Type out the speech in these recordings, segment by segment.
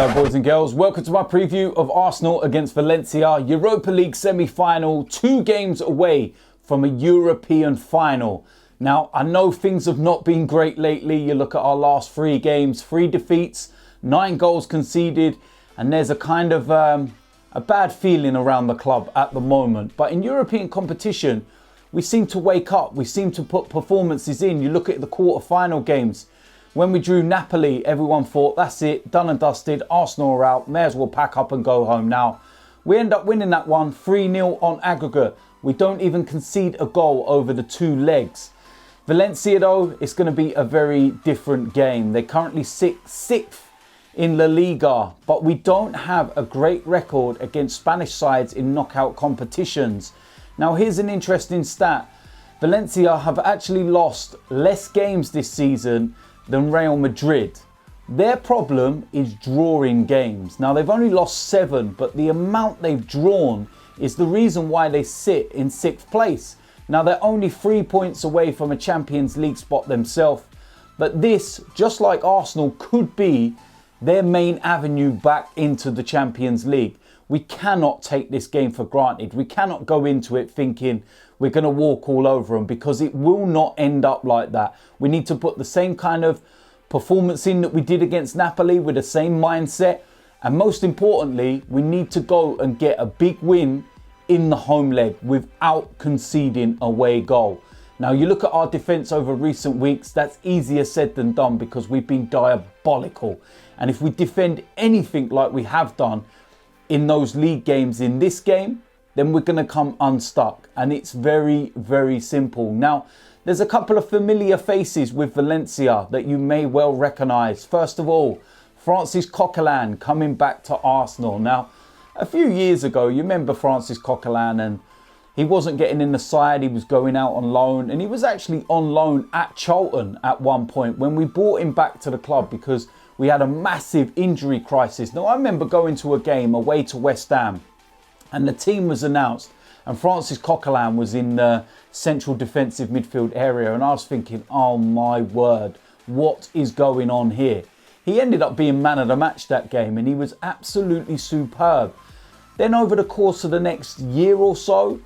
Hello boys and girls, welcome to my preview of Arsenal against Valencia, Europa League semi-final, 2 games away from a European final. Now, I know things have not been great lately. You look at our last 3 games, 3 defeats, 9 goals conceded, and there's a kind of a bad feeling around the club at the moment. But in European competition, we seem to wake up, we seem to put performances in. You look at the quarter-final games. When we drew Napoli, everyone thought, that's it, done and dusted, Arsenal are out, may as well pack up and go home now. We end up winning that one 3-0 on aggregate. We don't even concede a goal over the 2 legs. Valencia though, it's going to be a very different game. They're currently 6th in La Liga, but we don't have a great record against Spanish sides in knockout competitions. Now here's an interesting stat. Valencia have actually lost less games this season than Real Madrid. Their problem is drawing games. Now they've only lost 7, but the amount they've drawn is the reason why they sit in 6th place. Now they're only 3 points away from a Champions League spot themselves, but this, just like Arsenal, could be their main avenue back into the Champions League. We cannot take this game for granted. We cannot go into it thinking we're going to walk all over them, because it will not end up like that. We need to put the same kind of performance in that we did against Napoli, with the same mindset. And most importantly, we need to go and get a big win in the home leg without conceding a away goal. Now you look at our defence over recent weeks, that's easier said than done, because we've been diabolical. And if we defend anything like we have done in those league games in this game, then we're going to come unstuck. And it's very, very simple. Now, there's a couple of familiar faces with Valencia that you may well recognise. First of all, Francis Coquelin coming back to Arsenal. Now, a few years ago, you remember Francis Coquelin, and he wasn't getting in the side. He was going out on loan, and he was actually on loan at Charlton at one point when we brought him back to the club because we had a massive injury crisis. Now, I remember going to a game away to West Ham, and the team was announced, and Francis Coquelin was in the central defensive midfield area, and I was thinking, oh my word, what is going on here? He ended up being man of the match that game, and he was absolutely superb. Then over the course of the next year or so,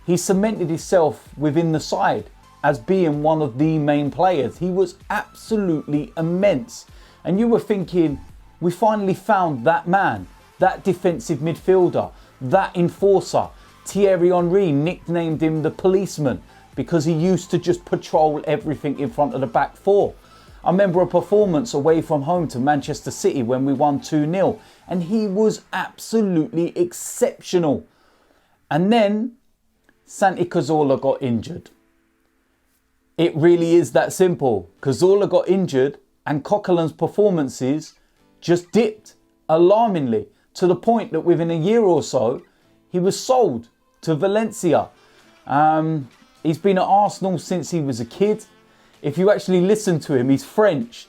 he cemented himself within the side as being one of the main players. He was absolutely immense. And you were thinking, we finally found that man, that defensive midfielder, that enforcer. Thierry Henry nicknamed him the policeman because he used to just patrol everything in front of the back 4. I remember a performance away from home to Manchester City when we won 2-0, and he was absolutely exceptional. And then Santi Cazorla got injured. It really is that simple. Cazorla got injured, and Coquelin's performances just dipped alarmingly, to the point that within a year or so, he was sold to Valencia. He's been at Arsenal since he was a kid. If you actually listen to him, he's French,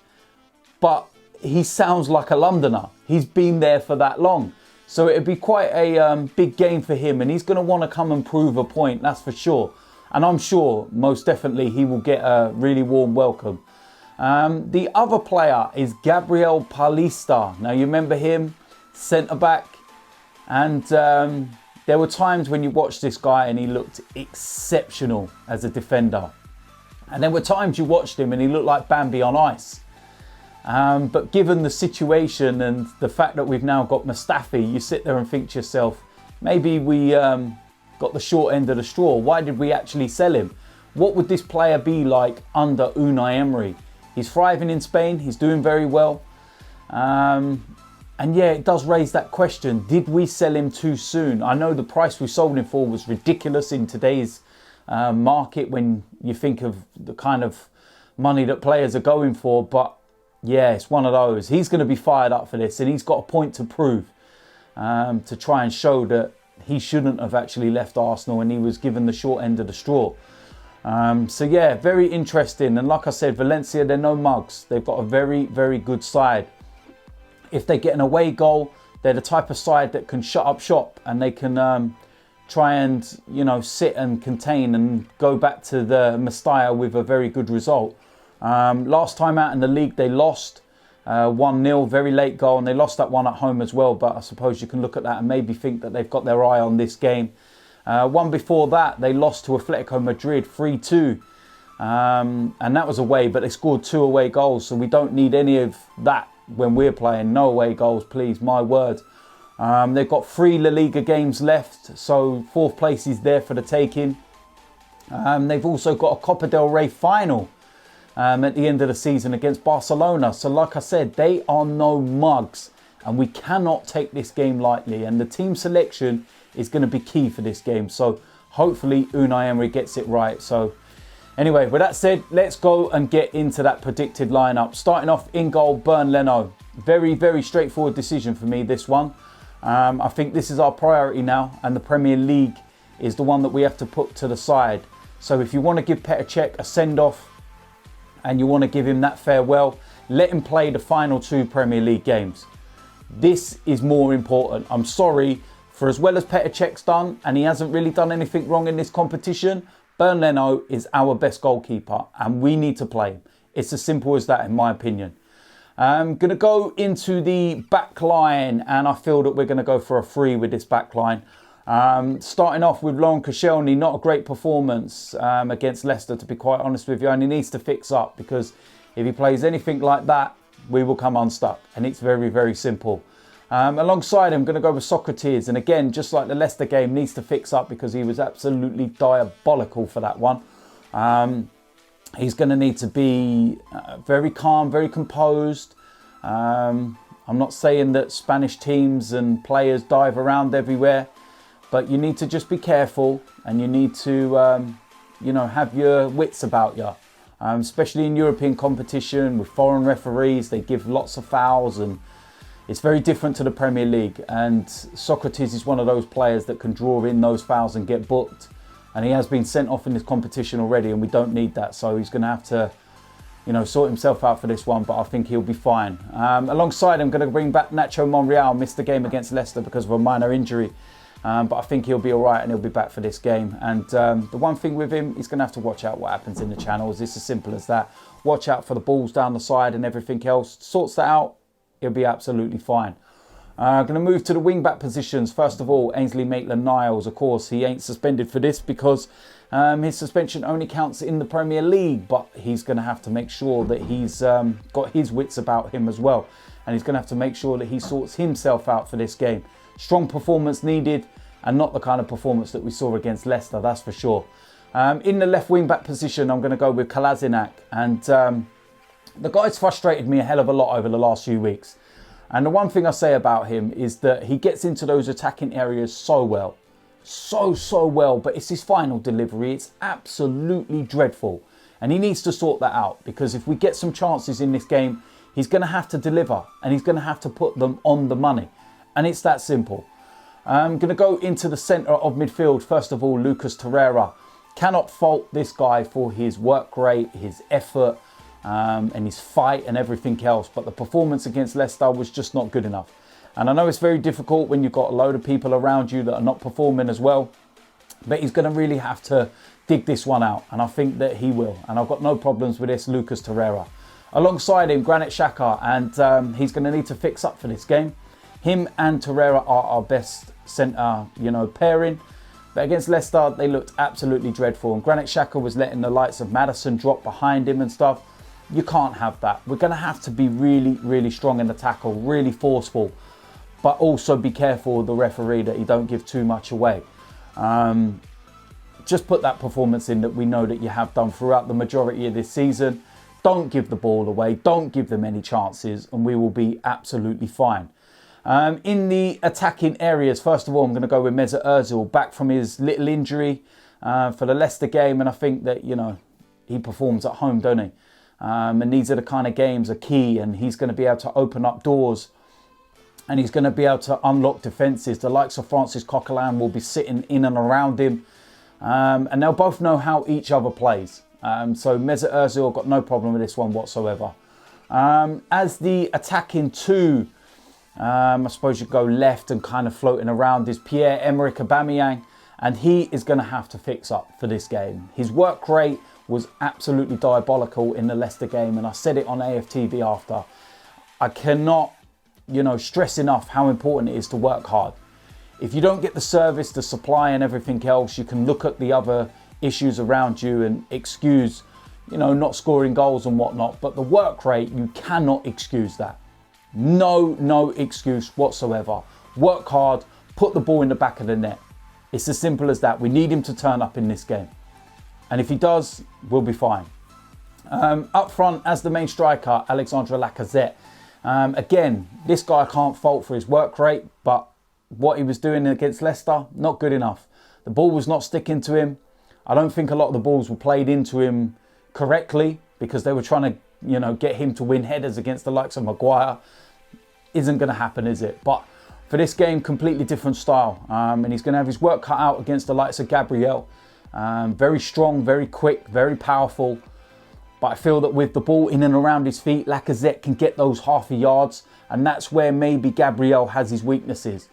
but he sounds like a Londoner. He's been there for that long. So it'd be quite a big game for him, and he's going to want to come and prove a point, that's for sure. And I'm sure, most definitely, he will get a really warm welcome. The other player is Gabriel Paulista. Now, you remember him, centre-back, and there were times when you watched this guy and he looked exceptional as a defender. And there were times you watched him and he looked like Bambi on ice. But given the situation and the fact that we've now got Mustafi, you sit there and think to yourself, maybe we got the short end of the straw. Why did we actually sell him? What would this player be like under Unai Emery? He's thriving in Spain. He's doing very well. And yeah, it does raise that question. Did we sell him too soon? I know the price we sold him for was ridiculous in today's market when you think of the kind of money that players are going for. But yeah, it's one of those. He's going to be fired up for this, and he's got a point to prove to try and show that he shouldn't have actually left Arsenal and he was given the short end of the straw. So yeah, very interesting. And like I said, Valencia, they're no mugs. They've got a very, very good side. If they get an away goal, they're the type of side that can shut up shop, and they can try and, you know, sit and contain and go back to the Mestalla with a very good result. Last time out in the league, they lost. 1-0, very late goal, and they lost that one at home as well. But I suppose you can look at that and maybe think that they've got their eye on this game. One before that, they lost to Atletico Madrid 3-2. And that was away, but they scored 2 away goals. So we don't need any of that when we're playing. No away goals, please, my word. They've got 3 La Liga games left, so 4th place is there for the taking. They've also got a Copa del Rey final at the end of the season against Barcelona. So like I said, they are no mugs, and we cannot take this game lightly. And the team selection is going to be key for this game. So hopefully Unai Emery gets it right. So anyway, with that said, let's go and get into that predicted lineup. Starting off in goal, Burn Leno. Very, very straightforward decision for me, this one. I think this is our priority now, and the Premier League is the one that we have to put to the side. So if you want to give Petr Cech a send-off and you want to give him that farewell, let him play the final 2 Premier League games. This is more important. I'm sorry, for as well as Petr Cech's done, and he hasn't really done anything wrong in this competition, Burn Leno is our best goalkeeper and we need to play him. It's as simple as that, in my opinion. I'm going to go into the back line, and I feel that we're going to go for a 3 with this back line. Starting off with Koscielny, not a great performance against Leicester, to be quite honest with you, and he needs to fix up, because if he plays anything like that, we will come unstuck, and it's very, very simple. Alongside him, I'm going to go with Sokratis, and again, just like the Leicester game, needs to fix up because he was absolutely diabolical for that one. He's going to need to be very calm, very composed. I'm not saying that Spanish teams and players dive around everywhere, but you need to just be careful, and you need to, have your wits about you. Especially in European competition with foreign referees, they give lots of fouls, and it's very different to the Premier League. And Sokratis is one of those players that can draw in those fouls and get booked. And he has been sent off in this competition already, and we don't need that. So he's going to have to, sort himself out for this one, but I think he'll be fine. Alongside him, I'm going to bring back Nacho Monreal. Missed the game against Leicester because of a minor injury. But I think he'll be all right, and he'll be back for this game. And the one thing with him, he's going to have to watch out what happens in the channels. It's as simple as that. Watch out for the balls down the side and everything else. Sorts that out, he'll be absolutely fine. Going to move to the wing-back positions. First of all, Ainsley Maitland-Niles. Of course, he ain't suspended for this because his suspension only counts in the Premier League. But he's going to have to make sure that he's got his wits about him as well. And he's going to have to make sure that he sorts himself out for this game. Strong performance needed, and not the kind of performance that we saw against Leicester, that's for sure. In the left wing-back position, I'm going to go with Kolasinac. And the guy's frustrated me a hell of a lot over the last few weeks. And the one thing I say about him is that he gets into those attacking areas so well. So well. But it's his final delivery. It's absolutely dreadful. And he needs to sort that out. Because if we get some chances in this game, he's going to have to deliver. And he's going to have to put them on the money. And it's that simple. I'm going to go into the centre of midfield. First of all, Lucas Torreira. Cannot fault this guy for his work rate, his effort, and his fight and everything else. But the performance against Leicester was just not good enough. And I know it's very difficult when you've got a load of people around you that are not performing as well. But he's going to really have to dig this one out. And I think that he will. And I've got no problems with this, Lucas Torreira. Alongside him, Granit Xhaka. And he's going to need to fix up for this game. Him and Torreira are our best centre, pairing. But against Leicester, they looked absolutely dreadful. And Granit Xhaka was letting the likes of Maddison drop behind him and stuff. You can't have that. We're going to have to be really, really strong in the tackle, really forceful. But also be careful with the referee that he don't give too much away. Just put that performance in that we know that you have done throughout the majority of this season. Don't give the ball away. Don't give them any chances. And we will be absolutely fine. In the attacking areas, first of all, I'm going to go with Mesut Ozil, back from his little injury for the Leicester game. And I think that, he performs at home, don't he? And these are the kind of games are key, and he's going to be able to open up doors, and he's going to be able to unlock defences. The likes of Francis Coquelin will be sitting in and around him, and they'll both know how each other plays. So Mesut Ozil, got no problem with this one whatsoever. As the attacking two, I suppose you go left and kind of floating around is Pierre-Emerick Aubameyang, and he is going to have to fix up for this game. His work rate was absolutely diabolical in the Leicester game, and I said it on AFTV after. I cannot, stress enough how important it is to work hard. If you don't get the service, the supply and everything else, you can look at the other issues around you and excuse, not scoring goals and whatnot. But the work rate, you cannot excuse that. No excuse whatsoever. Work hard, put the ball in the back of the net. It's as simple as that. We need him to turn up in this game. And if he does, we'll be fine. Up front, as the main striker, Alexandre Lacazette. Again, this guy I can't fault for his work rate, but what he was doing against Leicester, not good enough. The ball was not sticking to him. I don't think a lot of the balls were played into him correctly because they were trying to, get him to win headers against the likes of Maguire. Isn't going to happen, is it? But for this game, completely different style. And he's going to have his work cut out against the likes of Gabriel. Very strong, very quick, very powerful. But I feel that with the ball in and around his feet, Lacazette can get those half a yards. And that's where maybe Gabriel has his weaknesses.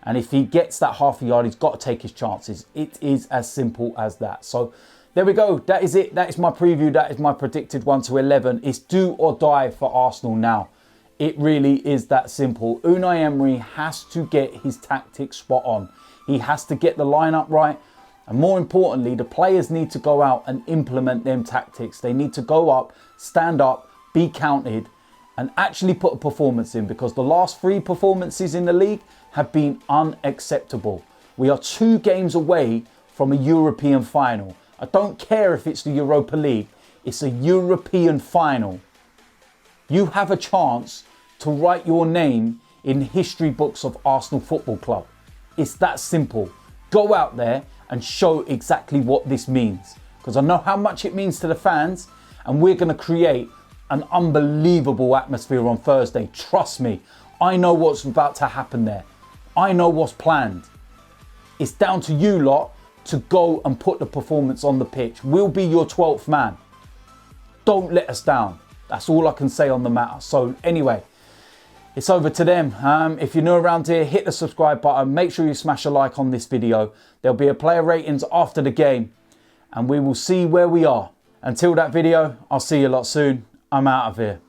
And if he gets that half a yard, he's got to take his chances. It is as simple as that. So there we go. That is it. That is my preview. That is my predicted 1 to 11. It's do or die for Arsenal now. It really is that simple. Unai Emery has to get his tactics spot on. He has to get the lineup right. And more importantly, the players need to go out and implement them tactics. They need to go up, stand up, be counted, and actually put a performance in, because the last 3 performances in the league have been unacceptable. We are 2 games away from a European final. I don't care if it's the Europa League. It's a European final. You have a chance to write your name in the history books of Arsenal Football Club. It's that simple. Go out there and show exactly what this means, because I know how much it means to the fans, and we're going to create an unbelievable atmosphere on Thursday. Trust me, I know what's about to happen there. I know what's planned. It's down to you lot to go and put the performance on the pitch. We'll be your 12th man. Don't let us down. That's all I can say on the matter. So anyway, it's over to them. If you're new around here, hit the subscribe button. Make sure you smash a like on this video. There'll be a player ratings after the game, and we will see where we are. Until that video, I'll see you lot soon. I'm out of here.